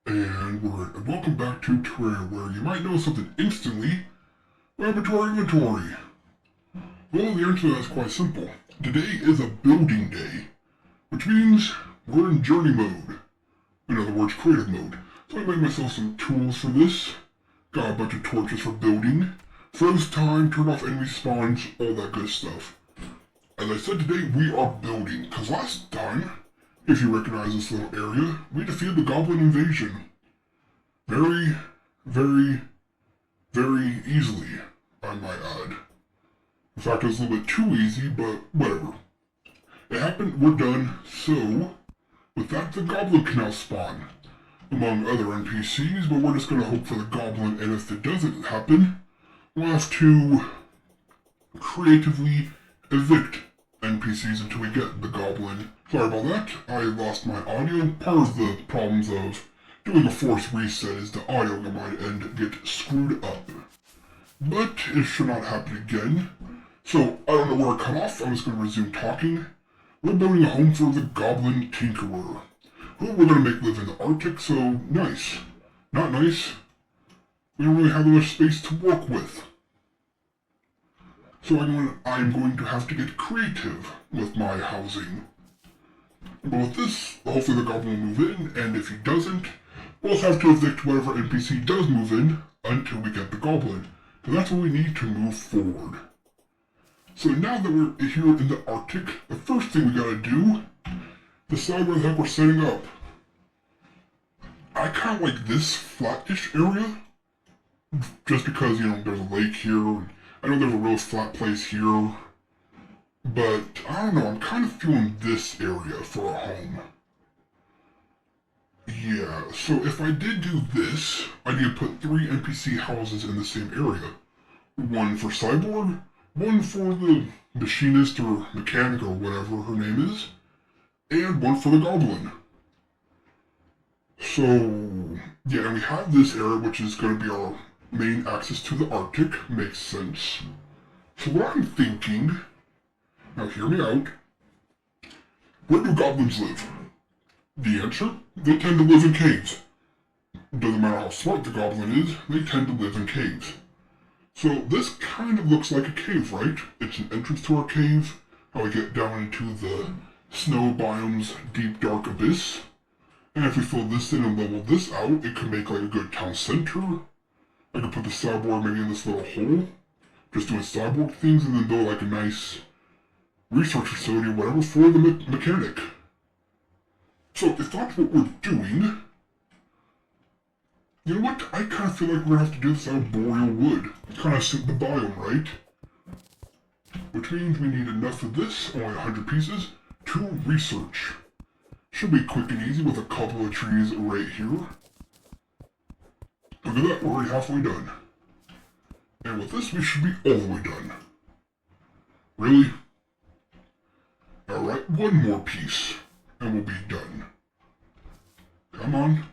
And welcome back to Terraria, where you might know something instantly. Laboratory inventory. Well, the answer to that is quite simple. Today is a building day, which means we're in journey mode. In other words, creative mode. So I made myself some tools for this. Got a bunch of torches for building. Froze time, turn off enemy spawns, all that good stuff. As I said, today we are building, because last time, if you recognize this little area, we defeated the Goblin invasion. Very, very, very easily, I might add. In fact, it was a little bit too easy, but whatever. It happened, we're done, so with that, the Goblin can now spawn, among other NPCs, but we're just going to hope for the Goblin, and if it doesn't happen, we'll have to creatively evict NPCs until we get the Goblin. Sorry about that, I lost my audio. Part of the problems of doing a forced reset is the audio on my end get screwed up. But it should not happen again. So, I don't know where I cut off, I'm just going to resume talking. We're building a home for the Goblin Tinkerer, who we're going to make live in the Arctic, so nice. Not nice. We don't really have much space to work with. So I'm going to have to get creative with my housing. But with this, hopefully the Goblin will move in, and if he doesn't, we'll also have to evict whatever NPC does move in until we get the Goblin. Because that's what we need to move forward. So now that we're here in the Arctic, the first thing we gotta do, decide where the heck we're setting up. I kinda like this flat-ish area, just because, there's a lake here. I know there's a real flat place here, but I don't know, I'm kind of feeling this area for a home. Yeah, so if I did do this, I need to put 3 NPC houses in the same area. One for Cyborg, one for the Machinist or Mechanic or whatever her name is, and one for the Goblin. So, yeah, and we have this area which is going to be our main access to the Arctic. Makes sense. So what I'm thinking, now hear me out, where do goblins live? The answer? They tend to live in caves. Doesn't matter how smart the goblin is, they tend to live in caves. So this kind of looks like a cave, right? It's an entrance to our cave, how we get down into the Snow Biome's deep dark abyss. And if we fill this in and level this out, it could make like a good town center. I could put the cyborg maybe in this little hole, just doing cyborg things, and then build like a nice research facility or whatever for the mechanic. So if that's what we're doing, you know what? I kind of feel like we're going to have to do this out of boreal wood. Kind of suit the biome, right? Which means we need enough of this, only 100 pieces, to research. Should be quick and easy with a couple of trees right here. Look at that, we're already halfway done. And with this, we should be all the way done. Really? Alright, one more piece, and we'll be done. Come on.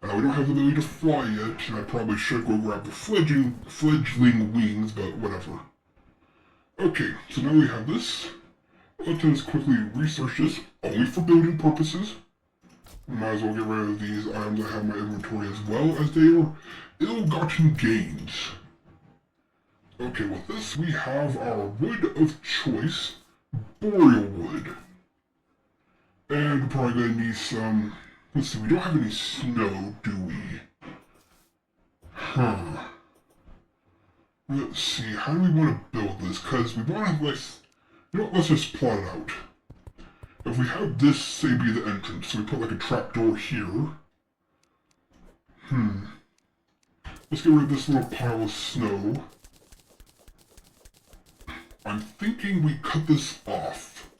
I know we don't have the ability to fly yet, and I probably should go grab the fledgling wings, but whatever. Okay, so now we have this. Let us quickly research this, only for building purposes. Might as well get rid of these items I have in my inventory as well, as they are ill-gotten gains. Okay, with this we have our wood of choice, boreal wood. And we're probably going to need some... Let's see, we don't have any snow, do we? Let's see, how do we want to build this? Because we want to, let's just plot it out. If we have this, say, be the entrance, so we put like a trapdoor here. Let's get rid of this little pile of snow. I'm thinking we cut this off.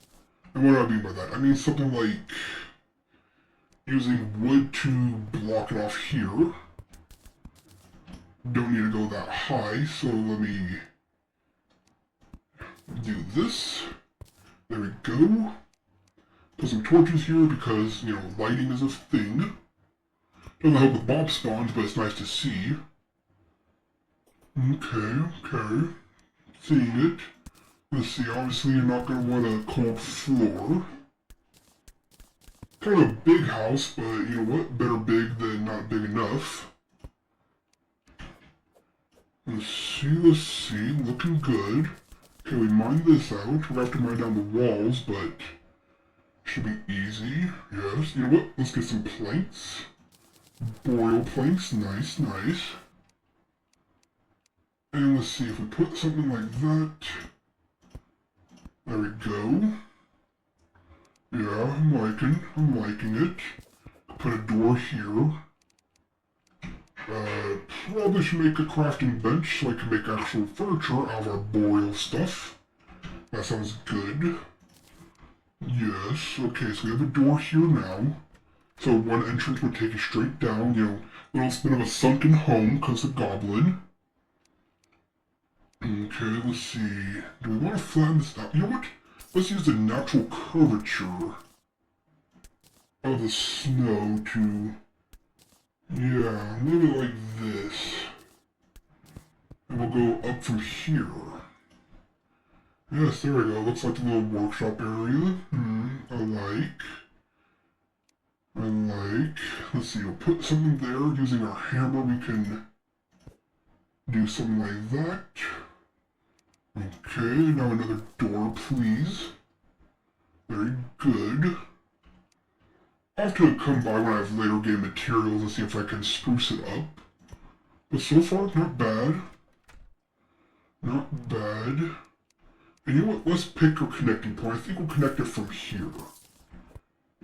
And what do I mean by that? I mean something like using wood to block it off here. Don't need to go that high, so let me do this. There we go. Put some torches here because, lighting is a thing. Doesn't help with mob spawns, but it's nice to see. Okay. Seeing it. Let's see, obviously you're not going to want a cold floor. kind of a big house, but you know what? Better big than not big enough. Let's see, looking good. Okay, we mine this out. We're gonna have to mine down the walls, but should be easy. Yes, you know what? Let's get some planks. Boreal planks, nice. And let's see if we put something like that. There we go. Yeah, I'm liking it. Put a door here. Probably should make a crafting bench so I can make actual furniture out of our boreal stuff. That sounds good. Yes, okay, so we have a door here now. So one entrance would take you straight down, you know, a little bit of a sunken home because of Goblin. Okay, let's see. Do we want to flatten this out? You know what? Let's use the natural curvature of the snow to... Yeah, maybe like this. And we'll go up from here. Yes, there we go. Looks like a little workshop area. I like. Let's see, we'll put something there. Using our hammer, we can do something like that. Okay, now another door, please. Very good. I'll have to come by when I have later game materials and see if I can spruce it up. But so far, not bad. Not bad. And you know what? Let's pick our connecting point. I think we'll connect it from here.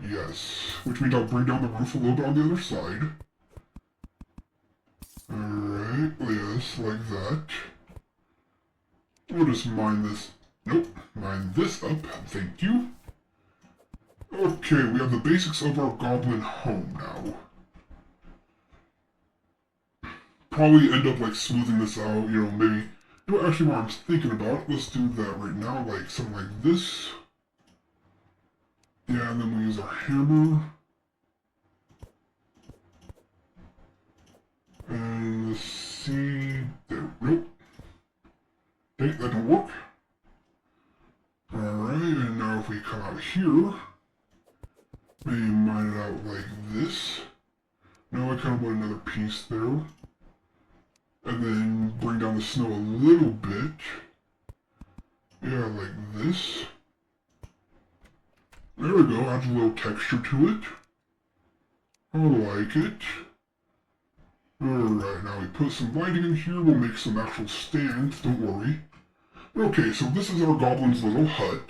Yes. Which means I'll bring down the roof a little bit on the other side. Alright, yes, like that. We'll just mine this. Nope, mine this up. Thank you. Okay, we have the basics of our goblin home now. Probably end up like smoothing this out, you know, maybe. You know, actually what I'm thinking about, let's do that right now, like something like this. Yeah, and then we use our hammer. And let's see, there, nope. Dang, that didn't work. Alright, and now if we come out here, maybe mine it out like this. No, I kind of want another piece there. And then bring down the snow a little bit. Yeah, like this. There we go, adds a little texture to it. I like it. Alright, now we put some lighting in here, we'll make some actual stands, don't worry. Okay, so this is our goblin's little hut.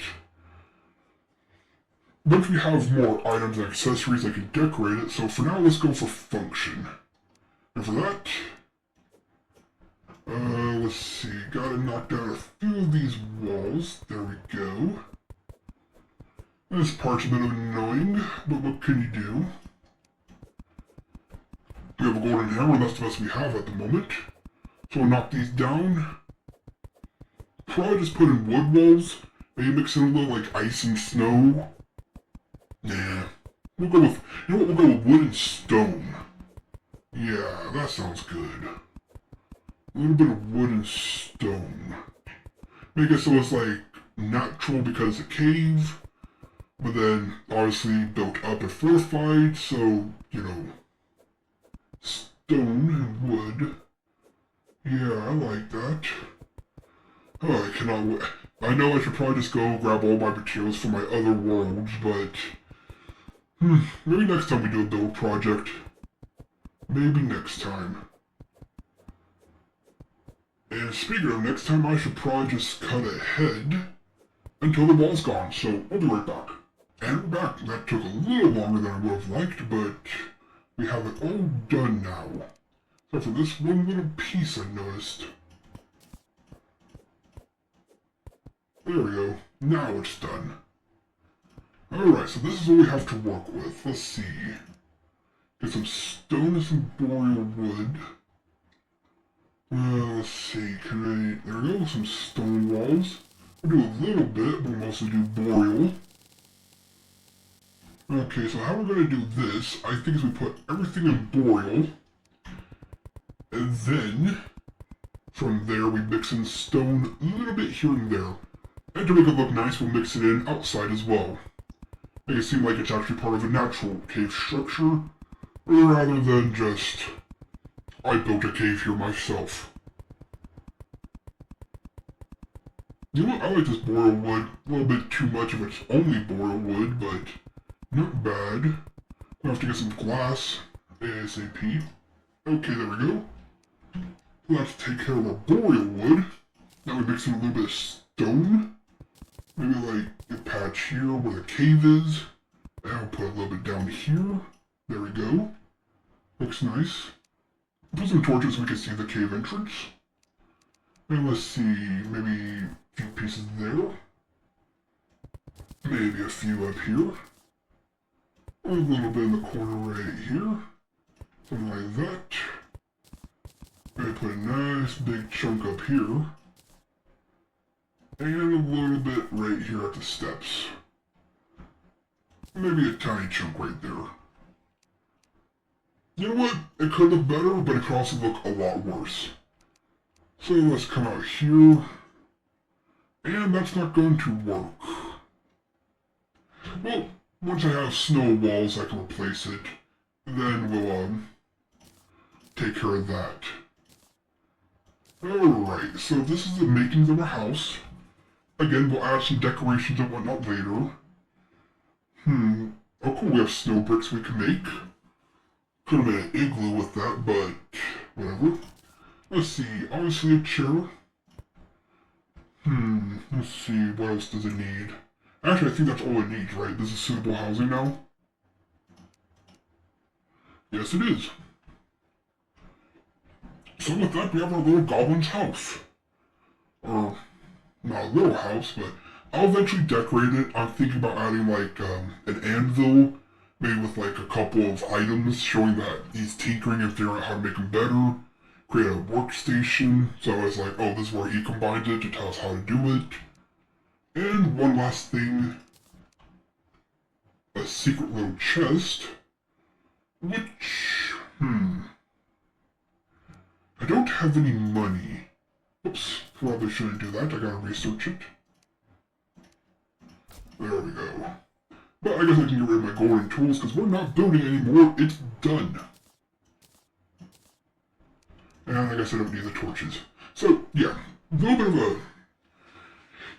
Once we have more items and accessories, I can decorate it, so for now let's go for function. And for that, let's see, gotta knock down a few of these walls, there we go. This part's a bit annoying, but what can you do? We have a golden hammer, and that's the best we have at the moment. So we'll knock these down. Probably just put in wood walls, maybe mix in a little like ice and snow. Nah, we'll go with, you know what, we'll go with wood and stone. Yeah, that sounds good. A little bit of wood and stone. Make it so it's like natural because it's a cave, but then obviously built up and fortified, so, you know, stone and wood. Yeah, I like that. Oh, I cannot wait. I know I should probably just go grab all my materials from my other worlds, but maybe next time we do a build project. Maybe next time. And speaking of next time, I should probably just cut ahead until the wall's gone, so I'll be right back. And we're back. That took a little longer than I would have liked, but we have it all done now. Except for this one little piece I noticed. There we go. Now it's done. Alright, so this is what we have to work with. Let's see. Get some stone and some boreal wood. Let's see, can I... There we go, some stone walls. We'll do a little bit, but we'll mostly do boreal. Okay, so how we're going to do this, I think is we put everything in boreal. And then, from there we mix in stone a little bit here and there. And to make it look nice, we'll mix it in outside as well. make it seem like it's actually part of a natural cave structure, rather than just, I built a cave here myself. You know what, I like this boreal wood. A little bit too much if it's only boreal wood, but not bad. I have to get some glass ASAP. Okay, there we go. Let's take care of our boreal wood. Now we mix in a little bit of stone. Maybe like a patch here where the cave is. And I'll put a little bit down here. There we go. Looks nice. Put some torches so we can see the cave entrance. And let's see, maybe a few pieces there. Maybe a few up here. A little bit in the corner right here. Something like that. Maybe put a nice big chunk up here. And a little bit right here at the steps. Maybe a tiny chunk right there. You know what? It could look better, but it could also look a lot worse. So let's come out here. And that's not going to work. Well, once I have snow walls, I can replace it. Then we'll, take care of that. Alright, so this is the makings of our house. Again, we'll add some decorations and whatnot later. Oh cool, we have snow bricks we can make. Could have been an igloo with that, but whatever. Let's see, obviously a chair. Let's see, what else does it need? Actually, I think that's all it needs, right? This is suitable housing now? Yes, it is. So with that, we have our little goblin's house. Or, not a little house, but I'll eventually decorate it. I'm thinking about adding like an anvil, maybe with like a couple of items showing that he's tinkering and figuring out how to make them better. Create a workstation, so it's like, oh, this is where he combined it to tell us how to do it. And one last thing, a secret little chest, which, I don't have any money. Oops, probably shouldn't do that, I gotta research it. There we go. But I guess I can get rid of my golden tools, because we're not building anymore, it's done. And I guess I don't need the torches. So, yeah, a little bit of a...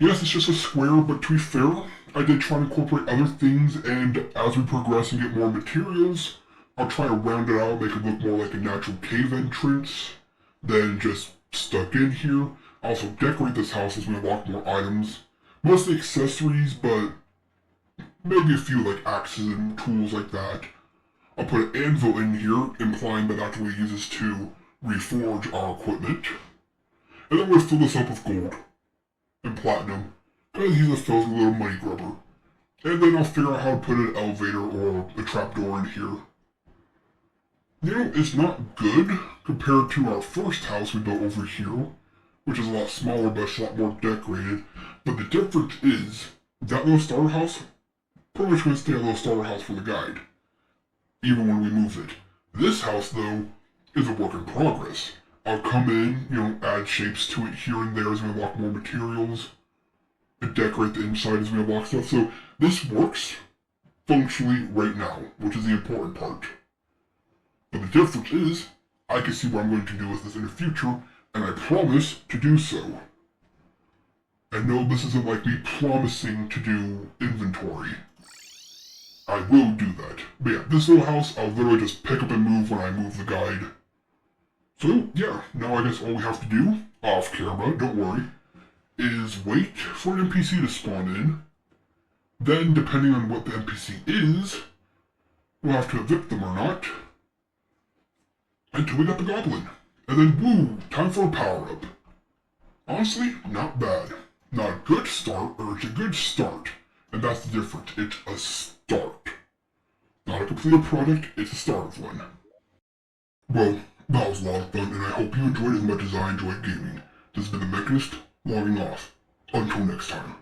Yes, it's just a square, but to be fair, I did try to incorporate other things, and as we progress and get more materials, I'll try to round it out, make it look more like a natural cave entrance, than just stuck in here. Also decorate this house as we unlock more items. Mostly accessories, but maybe a few like axes and tools like that. I'll put an anvil in here, implying that that's what he uses to reforge our equipment. And then we'll fill this up with gold and platinum, because he's a filthy little money grubber. And then I'll figure out how to put an elevator or a trapdoor in here. You know, it's not good compared to our first house we built over here, which is a lot smaller but it's a lot more decorated. But the difference is, that little starter house, pretty much going to stay a little starter house for the guide, even when we move it. This house, though, is a work in progress. I'll come in, you know, add shapes to it here and there as we unlock more materials, and decorate the inside as we unlock stuff. So this works functionally right now, which is the important part. But the difference is, I can see what I'm going to do with this in the future, and I promise to do so. And no, this isn't like me promising to do inventory. I will do that. But yeah, this little house, I'll literally just pick up and move when I move the guide. So yeah, now I guess all we have to do, off camera, don't worry, is wait for an NPC to spawn in. Then, depending on what the NPC is, we'll have to evict them or not, until we got the Goblin. And then, woo, time for a power-up. Honestly, not bad. Not a good start, or it's a good start. And that's the difference, it's a start. Not a completed product, it's a start of one. Well, that was a lot of fun, and I hope you enjoyed as much as I enjoyed gaming. This has been TheMechanist, logging off. Until next time.